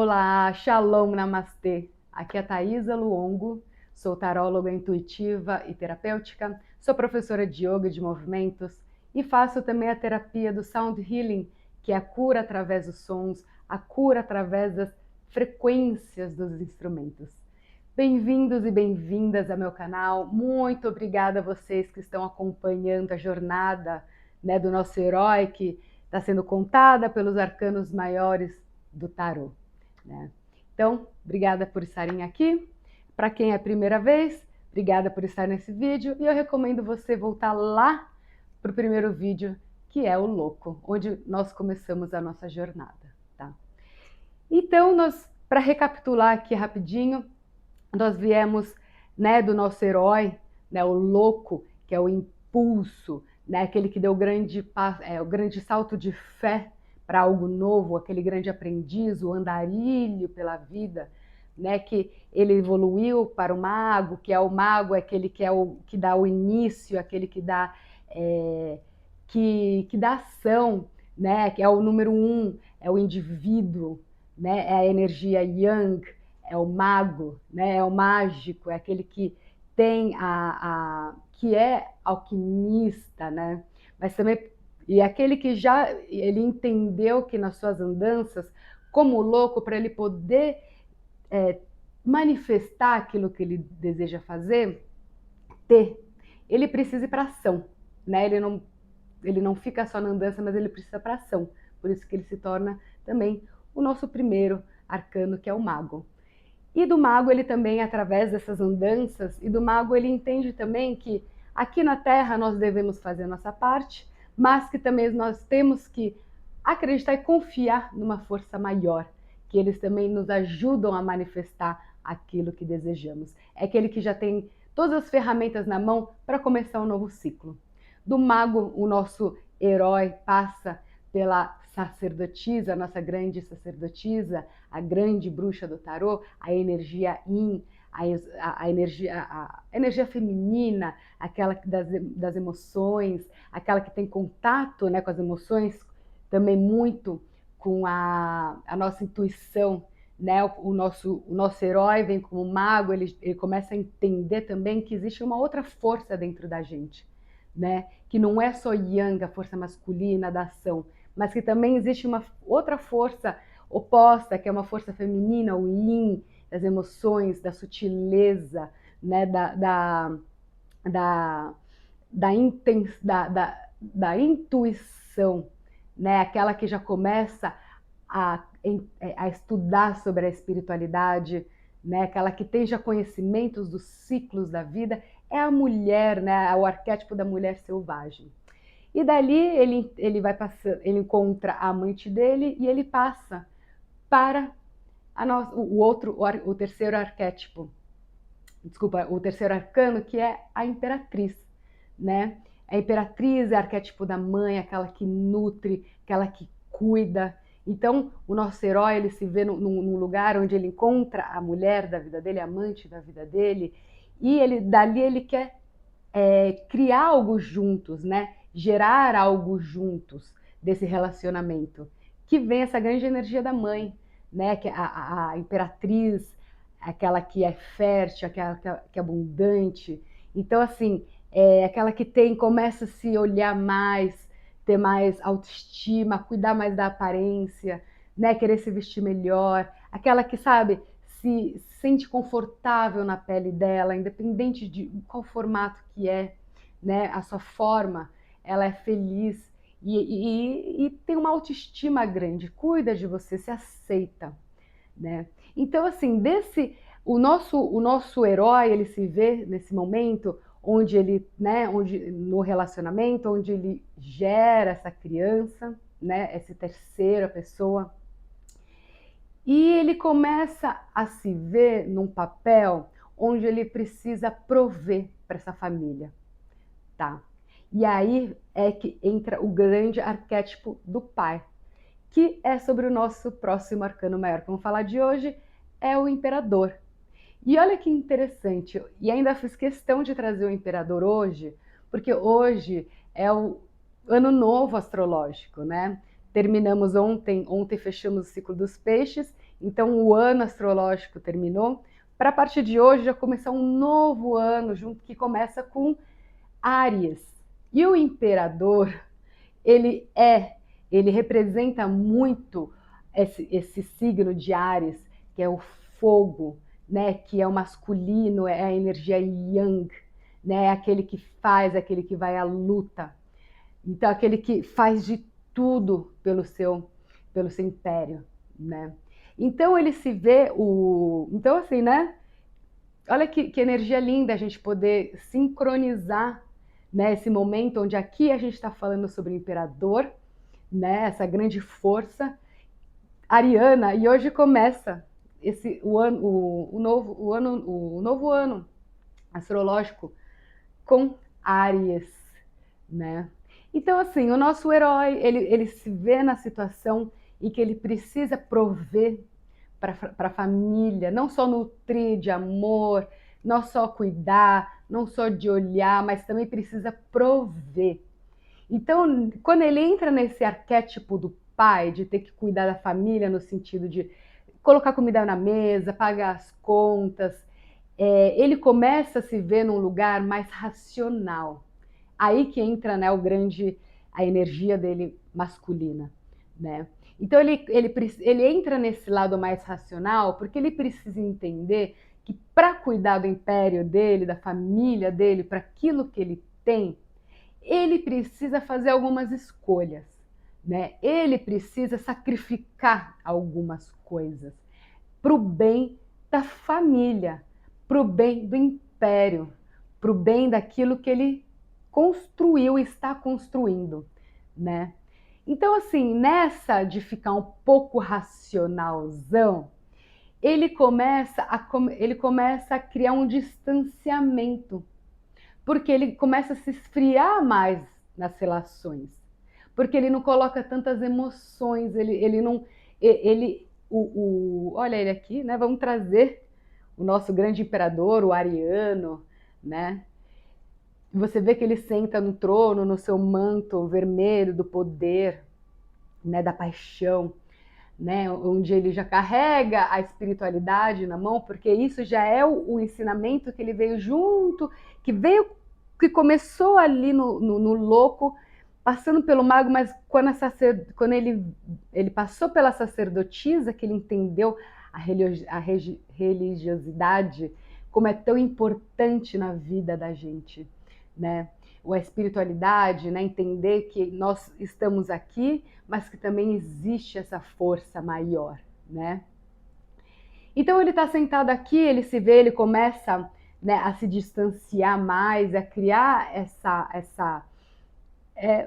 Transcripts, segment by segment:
Olá, Shalom Namastê. Aqui é a Thaisa Luongo, sou taróloga intuitiva e terapêutica, sou professora de yoga e de movimentos e faço também a terapia do Sound Healing, que é a cura através dos sons, a cura através das frequências dos instrumentos. Bem-vindos e bem-vindas ao meu canal. Muito obrigada a vocês que estão acompanhando a jornada, do nosso herói que está sendo contada pelos arcanos maiores do tarô. Então, obrigada por estarem aqui. Para quem é a primeira vez, obrigada por estar nesse vídeo. E eu recomendo você voltar lá para o primeiro vídeo, que é o Louco, onde nós começamos a nossa jornada. Tá? Então, para recapitular aqui rapidinho, nós viemos do nosso herói, o louco, que é o impulso, aquele que deu o grande salto de fé para algo novo, aquele grande aprendiz, o andarilho pela vida, que ele evoluiu para o mago, que é o mago, é aquele que dá o início, aquele que dá que dá ação, que é o número 1, é o indivíduo, é a energia yang, é o mago, é o mágico, é aquele que tem que é alquimista, mas também e aquele que ele entendeu que nas suas andanças, como louco, para ele poder manifestar aquilo que ele deseja fazer, ele precisa ir para ação, Ele não fica só na andança, mas ele precisa para ação. Por isso que ele se torna também o nosso primeiro arcano, que é o mago. E do mago ele também, através dessas andanças, e do mago ele entende também que aqui na Terra nós devemos fazer a nossa parte, mas que também nós temos que acreditar e confiar numa força maior, que eles também nos ajudam a manifestar aquilo que desejamos. É aquele que já tem todas as ferramentas na mão para começar um novo ciclo. Do mago, o nosso herói passa pela sacerdotisa, a nossa grande sacerdotisa, a grande bruxa do tarô, a energia yin, a energia feminina, aquela das emoções, aquela que tem contato com as emoções, também muito com a nossa intuição. O nosso herói vem como mago, ele começa a entender também que existe uma outra força dentro da gente, que não é só yang, a força masculina da ação, mas que também existe uma outra força oposta, que é uma força feminina, o yin, das emoções, da sutileza, da intuição, aquela que já começa a estudar sobre a espiritualidade, aquela que tem já conhecimentos dos ciclos da vida, é a mulher, o arquétipo da mulher selvagem. E dali ele vai passando, ele encontra a amante dele e ele passa para o terceiro arquétipo, o terceiro arcano, que é a imperatriz, A imperatriz é o arquétipo da mãe, aquela que nutre, aquela que cuida. Então, o nosso herói, ele se vê num lugar onde ele encontra a mulher da vida dele, a amante da vida dele, e dali ele quer criar algo juntos, gerar algo juntos desse relacionamento, que vem essa grande energia da mãe, que é a imperatriz, aquela que é fértil, aquela que é abundante. Então, assim, aquela que começa a se olhar mais, ter mais autoestima, cuidar mais da aparência, querer se vestir melhor, aquela que, sabe, se sente confortável na pele dela, independente de qual formato que é, a sua forma, ela é feliz e tem uma autoestima grande, cuida de você, se aceita, Então, assim, o nosso herói, ele se vê nesse momento onde ele, no relacionamento, onde ele gera essa criança, essa terceira pessoa, e ele começa a se ver num papel onde ele precisa prover para essa família, tá? E aí é que entra o grande arquétipo do pai, que é sobre o nosso próximo arcano maior. Vamos falar de hoje, é o imperador. E olha que interessante, e ainda fiz questão de trazer o imperador hoje, porque hoje é o ano novo astrológico, terminamos ontem fechamos o ciclo dos peixes, então o ano astrológico terminou. Para a partir de hoje já começar um novo ano, junto que começa com Áries. E o imperador, ele representa muito esse signo de Áries, que é o fogo, né, que é o masculino, é a energia yang, né, é aquele que faz, aquele que vai à luta. Então, aquele que faz de tudo pelo seu império, né? Então, ele se vê Então, assim, né? Olha que energia linda a gente poder sincronizar, né, esse momento onde aqui a gente está falando sobre o imperador, né, essa grande força ariana, e hoje começa o novo ano astrológico com Áries, né? Então, assim, o nosso herói, ele se vê na situação em que ele precisa prover para a família, não só nutrir de amor, não só cuidar, não só de olhar, mas também precisa prover. Então, quando ele entra nesse arquétipo do pai, de ter que cuidar da família no sentido de colocar comida na mesa, pagar as contas, ele começa a se ver num lugar mais racional. Aí que entra, né, a energia dele masculina, né? Então ele entra nesse lado mais racional porque ele precisa entender que para cuidar do império dele, da família dele, para aquilo que ele tem, ele precisa fazer algumas escolhas, né? Ele precisa sacrificar algumas coisas para o bem da família, para o bem do império, para o bem daquilo que ele construiu e está construindo, né? Então, assim, nessa de ficar um pouco racionalzão, ele começa a criar um distanciamento, porque ele começa a se esfriar mais nas relações, porque ele não coloca tantas emoções, ele não, olha ele aqui, né? Vamos trazer o nosso grande imperador, o ariano, né? Você vê que ele senta no trono, no seu manto vermelho do poder, né, da paixão, né, onde ele já carrega a espiritualidade na mão, porque isso já é o ensinamento que ele veio junto, que começou ali no louco, passando pelo mago, mas quando ele passou pela sacerdotisa, que ele entendeu a religiosidade, como é tão importante na vida da gente, né? Ou a espiritualidade, né? Entender que nós estamos aqui, mas que também existe essa força maior, né? Então ele está sentado aqui, ele se vê, ele começa, né, a se distanciar mais, a criar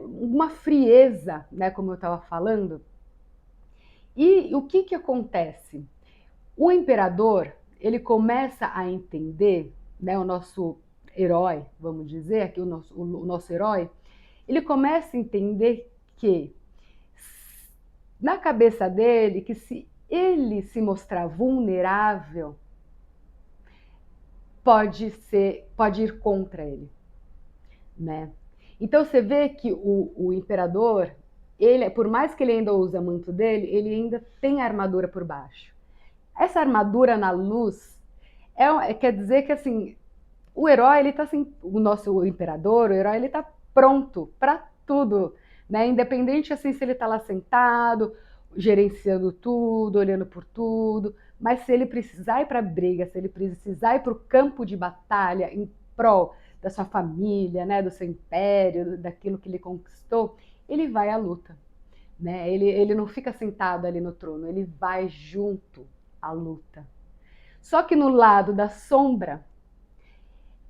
uma frieza, né, como eu estava falando. E o que acontece? O imperador, ele começa a entender, né, o nosso herói, vamos dizer, aqui o nosso herói, ele começa a entender que, na cabeça dele, que se ele se mostrar vulnerável, pode ir contra ele, né? Então você vê que o imperador, por mais que ele ainda use o manto dele, ele ainda tem a armadura por baixo. Essa armadura na luz quer dizer que assim, o herói, ele tá assim, o nosso imperador, o herói, ele tá pronto para tudo, né? Independente assim se ele tá lá sentado, gerenciando tudo, olhando por tudo, mas se ele precisar ir para a briga, se ele precisar ir para o campo de batalha em prol da sua família, né, do seu império, daquilo que ele conquistou, ele vai à luta, né? Ele não fica sentado ali no trono, ele vai junto à luta. Só que no lado da sombra,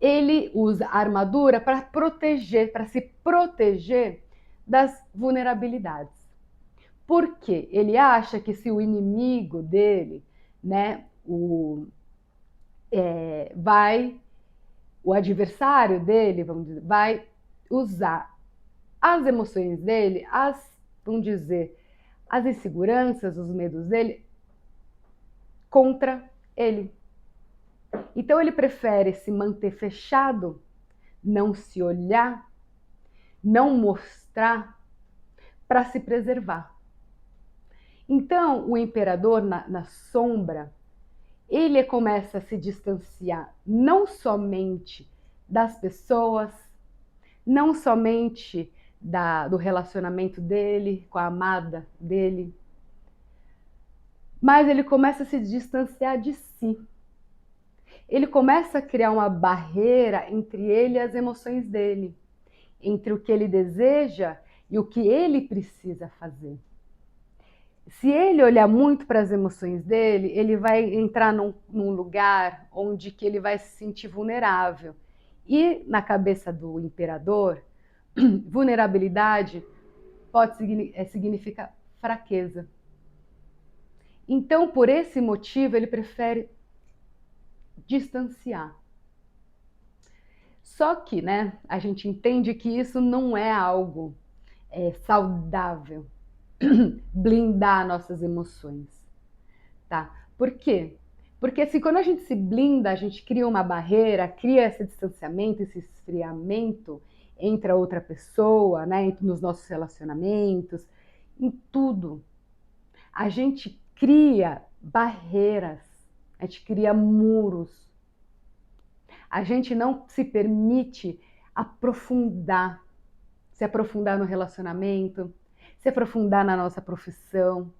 ele usa a armadura para se proteger das vulnerabilidades. Porque ele acha que se o inimigo dele, né, o adversário dele, vamos dizer, vai usar as emoções dele, vamos dizer, as inseguranças, os medos dele contra ele. Então ele prefere se manter fechado, não se olhar, não mostrar, para se preservar. Então, o imperador, na sombra, ele começa a se distanciar não somente das pessoas, não somente do relacionamento dele com a amada dele, mas ele começa a se distanciar de si. Ele começa a criar uma barreira entre ele e as emoções dele, entre o que ele deseja e o que ele precisa fazer. Se ele olhar muito para as emoções dele, ele vai entrar num lugar onde que ele vai se sentir vulnerável. E na cabeça do imperador, vulnerabilidade significa fraqueza. Então, por esse motivo, ele prefere distanciar. Só que, né, a gente entende que isso não é algo saudável, blindar nossas emoções, tá? Por quê? Porque assim, quando a gente se blinda, a gente cria uma barreira, cria esse distanciamento, esse esfriamento entre a outra pessoa, né, nos nossos relacionamentos, em tudo. A gente cria barreiras, a gente cria muros. A gente não se permite aprofundar, se aprofundar no relacionamento, se aprofundar na nossa profissão,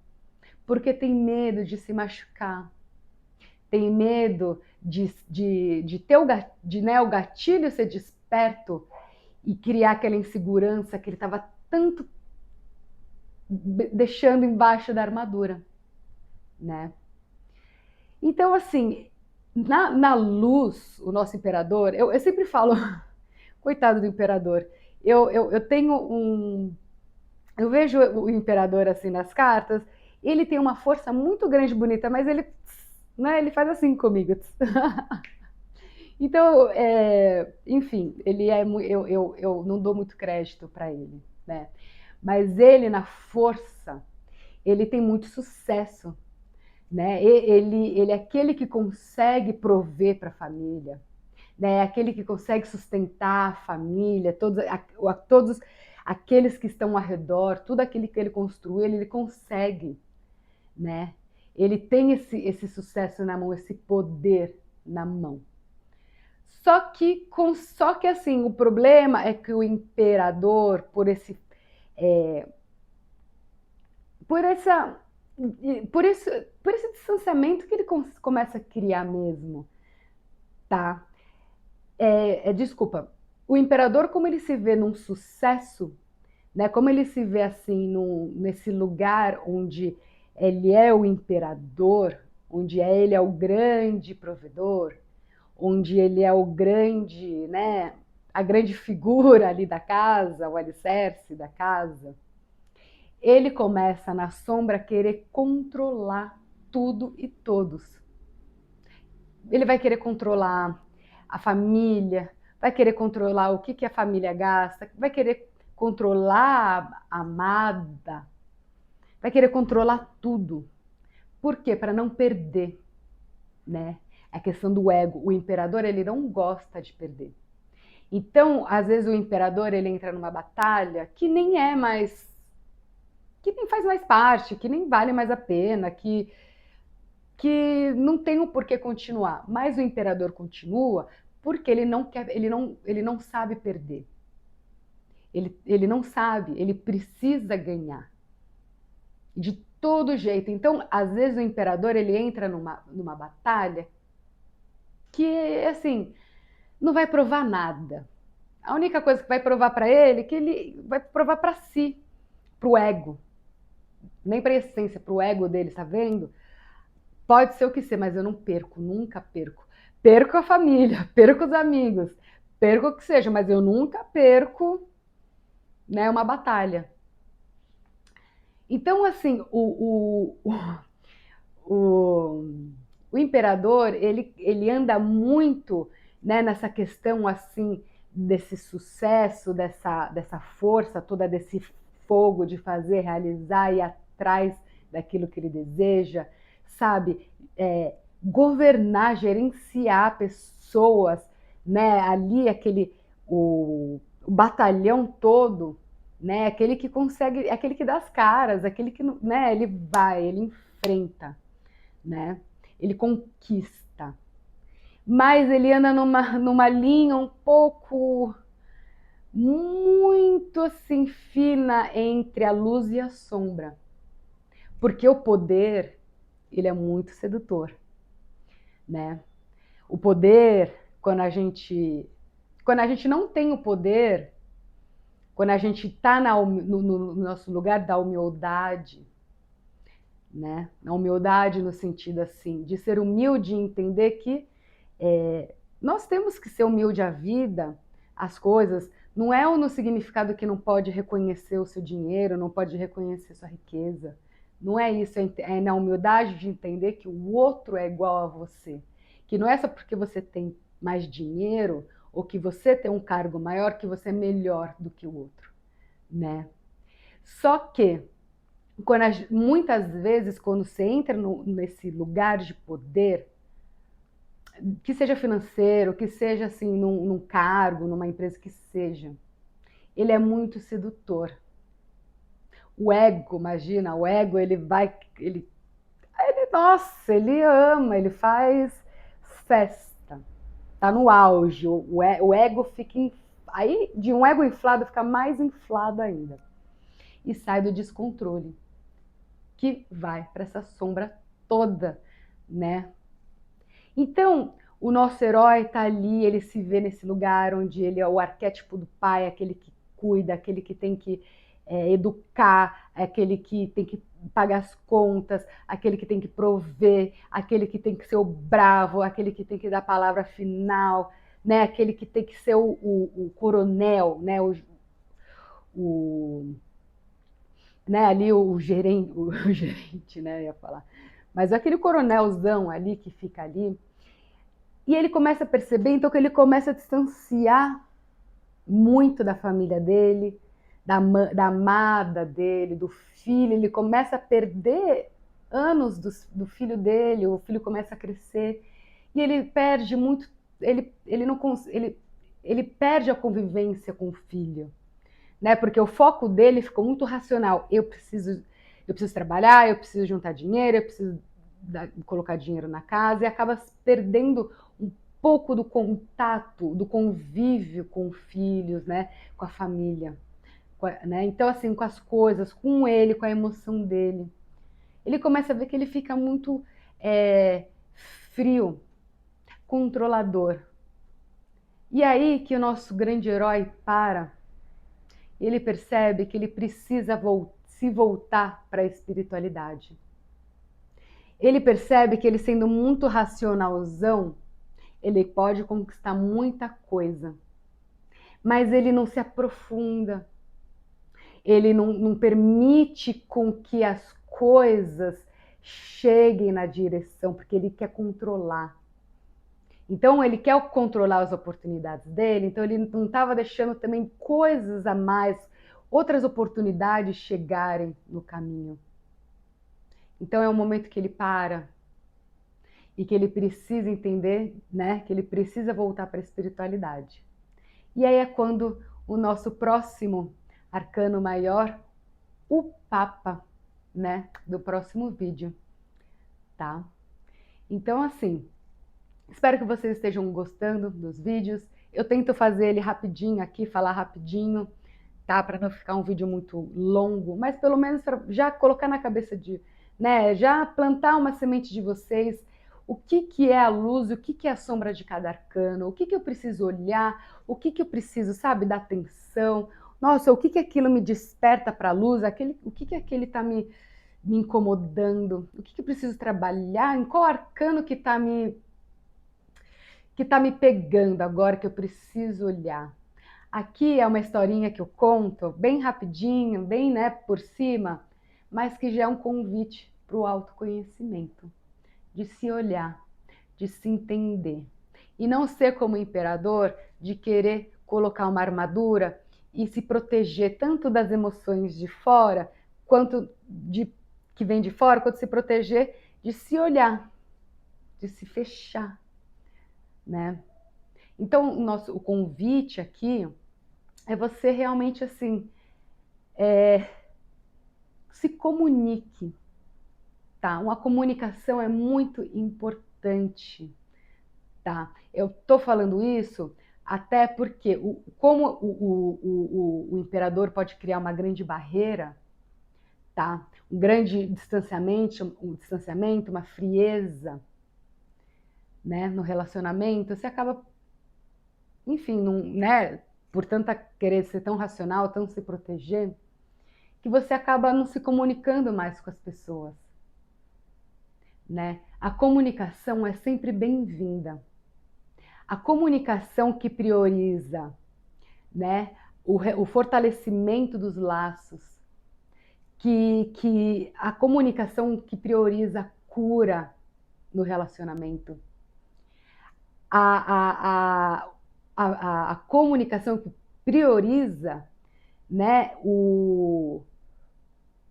porque tem medo de se machucar, tem medo de ter o gatilho ser desperto e criar aquela insegurança que ele estava tanto deixando embaixo da armadura, né? Então, assim, na luz, o nosso imperador, eu sempre falo, coitado do imperador, eu tenho eu vejo o imperador assim nas cartas, ele tem uma força muito grande, bonita, mas ele, né, ele faz assim comigo. Então, enfim, ele eu não dou muito crédito para ele, né? Mas ele na força, ele tem muito sucesso, né? Ele é aquele que consegue prover para a família, né? É aquele que consegue sustentar a família, todos aqueles que estão ao redor, tudo aquilo que ele construiu, ele consegue, né? Ele tem esse sucesso na mão, esse poder na mão. Só que assim, o problema é que o imperador, por essa por esse distanciamento que ele começa a criar mesmo, tá? Desculpa, o imperador, como ele se vê num sucesso, né? Como ele se vê assim nesse lugar onde ele é o imperador, onde ele é o grande provedor, onde ele é o grande, né? A grande figura ali da casa, o alicerce da casa. Ele começa na sombra a querer controlar tudo e todos. Ele vai querer controlar a família, vai querer controlar o que a família gasta, vai querer controlar a amada, vai querer controlar tudo. Por quê? Para não perder, né? É a questão do ego. O imperador, ele não gosta de perder. Então, às vezes o imperador, ele entra numa batalha que nem faz mais parte, que nem vale mais a pena, que não tem o porquê continuar. Mas o imperador continua porque ele não quer, ele não sabe perder. Ele não sabe, ele precisa ganhar. De todo jeito. Então, às vezes o imperador, ele entra numa batalha que, assim, não vai provar nada. A única coisa que vai provar para ele é que ele vai provar para si, para o ego. Nem para a essência, para o ego dele, tá vendo? Pode ser o que ser, mas eu não perco, nunca perco. Perco a família, perco os amigos, perco o que seja, mas eu nunca perco, né, uma batalha. Então, assim, o imperador, ele anda muito, né, nessa questão, assim, desse sucesso, dessa força toda, desse fogo de fazer, realizar e ir atrás daquilo que ele deseja, sabe? Governar, gerenciar pessoas, né? Ali o batalhão todo, né? Aquele que consegue, aquele que dá as caras, aquele que, né? Ele vai, ele enfrenta, né? Ele conquista. Mas ele anda numa linha um pouco, muito assim, fina entre a luz e a sombra. Porque o poder, ele é muito sedutor, né? O poder, quando a gente não tem o poder, quando a gente está no nosso lugar da humildade, né? Na humildade no sentido assim, de ser humilde e entender que nós temos que ser humilde à vida, às coisas, não é no significado que não pode reconhecer o seu dinheiro, não pode reconhecer sua riqueza. Não é isso, é na humildade de entender que o outro é igual a você. Que não é só porque você tem mais dinheiro ou que você tem um cargo maior que você é melhor do que o outro, né? Só que muitas vezes quando você entra nesse lugar de poder, que seja financeiro, que seja assim num cargo, numa empresa que seja, ele é muito sedutor. O ego, imagina, o ego nossa, ele ama, ele faz festa, tá no auge, o ego fica aí de um ego inflado fica mais inflado ainda e sai do descontrole, que vai para essa sombra toda, né? Então, o nosso herói está ali, ele se vê nesse lugar onde ele é o arquétipo do pai, aquele que cuida, aquele que tem que educar, aquele que tem que pagar as contas, aquele que tem que prover, aquele que tem que ser o bravo, aquele que tem que dar a palavra final, né? Aquele que tem que ser o coronel, né? O né? Ali o gerente, né? Eu ia falar. Mas aquele coronelzão ali que fica ali, e ele começa a perceber, então, que ele começa a distanciar muito da família dele, da amada dele, do filho. Ele começa a perder anos do filho dele, o filho começa a crescer. E ele perde muito, ele não ele perde a convivência com o filho, né? Porque o foco dele ficou muito racional. Eu preciso trabalhar, eu preciso juntar dinheiro, eu preciso colocar dinheiro na casa, e acaba perdendo um pouco do contato, do convívio com filhos, né? Com a família, né? Então, assim, com as coisas, com ele, com a emoção dele. Ele começa a ver que ele fica muito frio, controlador. E aí que o nosso grande herói para, ele percebe que ele precisa se voltar para a espiritualidade. Ele percebe que ele, sendo muito racionalzão, ele pode conquistar muita coisa, mas ele não se aprofunda, ele não permite com que as coisas cheguem na direção, porque ele quer controlar. Então ele quer controlar as oportunidades dele, então ele não estava deixando também coisas a mais, outras oportunidades chegarem no caminho. Então é um momento que ele para e que ele precisa entender, né, que ele precisa voltar para a espiritualidade. E aí é quando o nosso próximo arcano maior, o Papa, né, do próximo vídeo, tá? Então, assim, espero que vocês estejam gostando dos vídeos. Eu tento fazer ele rapidinho aqui, falar rapidinho, tá? Para não ficar um vídeo muito longo, mas pelo menos para já colocar na cabeça né, já plantar uma semente de vocês, o que é a luz, o que é a sombra de cada arcano, o que eu preciso olhar, o que eu preciso, sabe, dar atenção. Nossa, o que aquilo me desperta para a luz, o que aquele está me incomodando, o que eu preciso trabalhar, em qual arcano que está me pegando agora, que eu preciso olhar. Aqui é uma historinha que eu conto, bem rapidinho, bem, né, por cima, mas que já é um convite para o autoconhecimento, de se olhar, de se entender. E não ser como o imperador, de querer colocar uma armadura e se proteger tanto das emoções de fora, quanto que vem de fora, quanto se proteger de se olhar, de se fechar, né? Então, o convite aqui é você realmente, assim, Se comunique, tá? Uma comunicação é muito importante, tá? Eu tô falando isso até porque, como o imperador pode criar uma grande barreira, tá? Um grande distanciamento, uma frieza, né, no relacionamento, você acaba, enfim, não, né, por tanta querer ser tão racional, tão se proteger, que você acaba não se comunicando mais com as pessoas, né? A comunicação é sempre bem-vinda. A comunicação que prioriza, né, o fortalecimento dos laços, que a comunicação que prioriza a cura no relacionamento, a, a, a comunicação que prioriza, né, o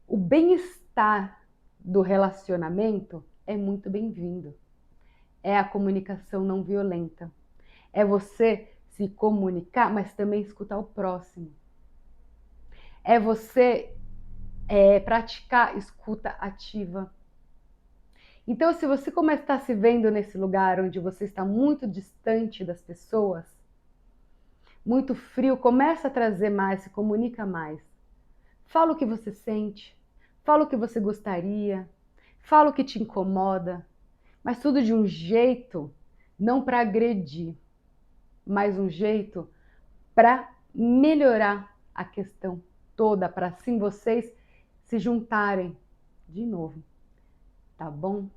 bem-estar do relacionamento é muito bem-vindo. É a comunicação não violenta. É você se comunicar, mas também escutar o próximo. É você praticar escuta ativa. Então, se você começa a estar se vendo nesse lugar onde você está muito distante das pessoas, muito frio, começa a trazer mais, se comunica mais. Fala o que você sente, fala o que você gostaria, fala o que te incomoda, mas tudo de um jeito não para agredir, mas um jeito para melhorar a questão toda, para assim vocês se juntarem de novo, tá bom?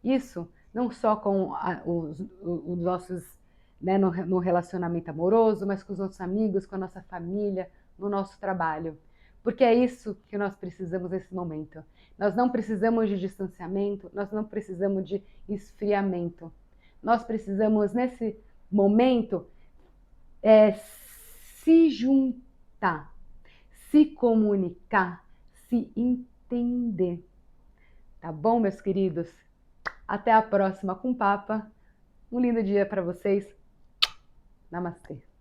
Isso não só com os nossos, né, no relacionamento amoroso, mas com os nossos amigos, com a nossa família, no nosso trabalho. Porque é isso que nós precisamos nesse momento. Nós não precisamos de distanciamento, nós não precisamos de esfriamento. Nós precisamos, nesse momento, se juntar, se comunicar, se entender. Tá bom, meus queridos? Até a próxima com Papa. Um lindo dia para vocês. Namastê.